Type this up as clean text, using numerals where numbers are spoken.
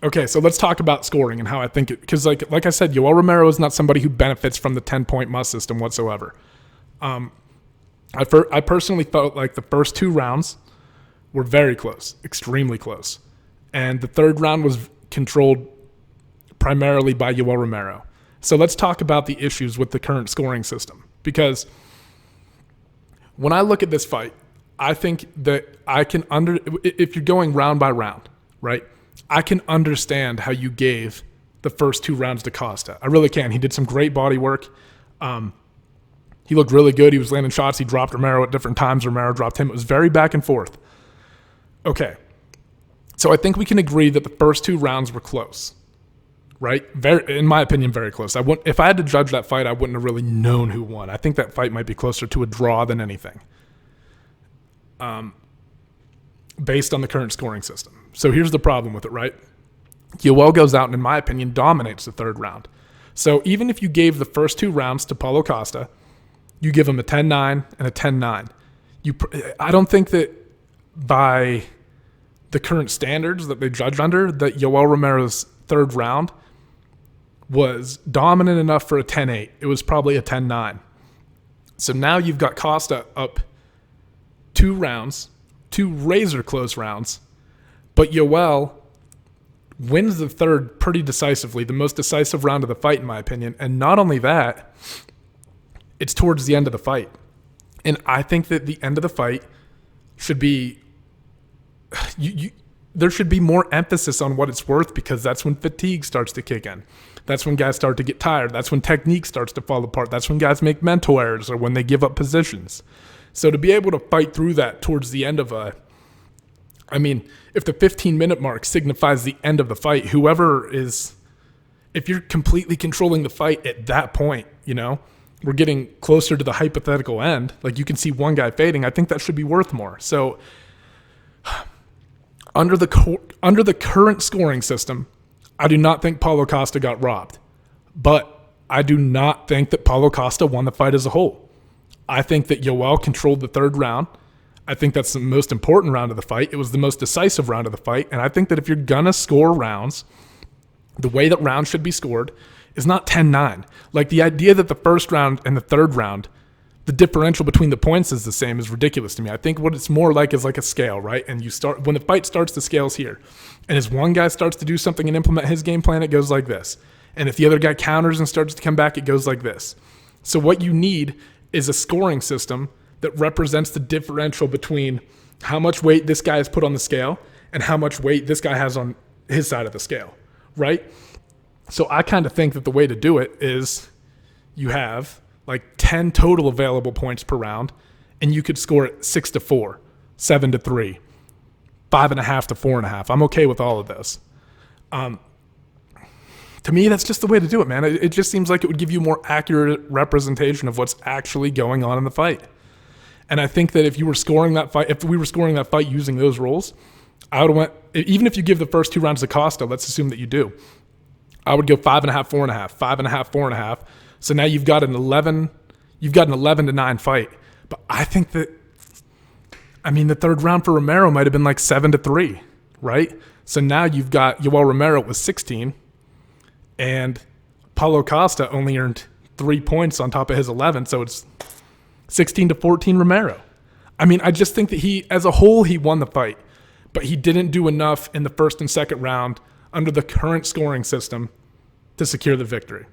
Okay, so let's talk about scoring and how I think it, because like I said, Yoel Romero is not somebody who benefits from the 10-point must system whatsoever. I personally felt like the first 2 rounds were very close, extremely close. And the third round was controlled primarily by Yoel Romero. So let's talk about the issues with the current scoring system. Because when I look at this fight, I think that if you're going round by round, right, I can understand how you gave the first 2 rounds to Costa. I really can. He did some great body work. He looked really good. He was landing shots. He dropped Romero at different times. Romero dropped him. It was very back and forth. Okay. So I think we can agree that the first 2 rounds were close, right? In my opinion, very close. If I had to judge that fight, I wouldn't have really known who won. I think that fight might be closer to a draw than anything, based on the current scoring system. So here's the problem with it, right? Yoel goes out and, in my opinion, dominates the third round. So even if you gave the first 2 rounds to Paulo Costa, you give him a 10-9 and a 10-9. I don't think that by the current standards that they judge under, that Yoel Romero's third round was dominant enough for a 10-8. It was probably a 10-9. So now you've got Costa up 2 rounds, 2 razor close rounds, but Yoel wins the third pretty decisively, the most decisive round of the fight, in my opinion. And not only that, it's towards the end of the fight. And I think that the end of the fight should be, there should be more emphasis on what it's worth, because that's when fatigue starts to kick in. That's when guys start to get tired. That's when technique starts to fall apart. That's when guys make mental errors or when they give up positions. So to be able to fight through that towards the end of if the 15-minute mark signifies the end of the fight, if you're completely controlling the fight at that point, we're getting closer to the hypothetical end. Like, you can see one guy fading. I think that should be worth more. So under the current scoring system, I do not think Paulo Costa got robbed. But I do not think that Paulo Costa won the fight as a whole. I think that Yoel controlled the third round. I think that's the most important round of the fight. It was the most decisive round of the fight. And I think that if you're going to score rounds, the way that rounds should be scored is not 10-9. Like, the idea that the first round and the third round, the differential between the points is the same is ridiculous to me. I think what it's more like is like a scale, right? And when the fight starts, the scale's here. And as one guy starts to do something and implement his game plan, it goes like this. And if the other guy counters and starts to come back, it goes like this. So what you need is a scoring system that represents the differential between how much weight this guy has put on the scale and how much weight this guy has on his side of the scale, right? So I kind of think that the way to do it is you have like 10 total available points per round, and you could score it 6-4, 7-3, 5.5 to 4.5. I'm okay with all of those. To me, that's just the way to do it, man. It just seems like it would give you more accurate representation of what's actually going on in the fight. And I think that if we were scoring that fight using those rules, I would have went, even if you give the first 2 rounds to Costa, let's assume that you do, I would go 5.5, 4.5, 5.5, 4.5. So now you've got an 11-9 fight. But I think that, the third round for Romero might have been like 7-3, right? So now you've got Yoel Romero with 16, and Paulo Costa only earned 3 points on top of his 11, so it's 16-14 Romero. I just think that he, as a whole, he won the fight, but he didn't do enough in the first and second round under the current scoring system to secure the victory.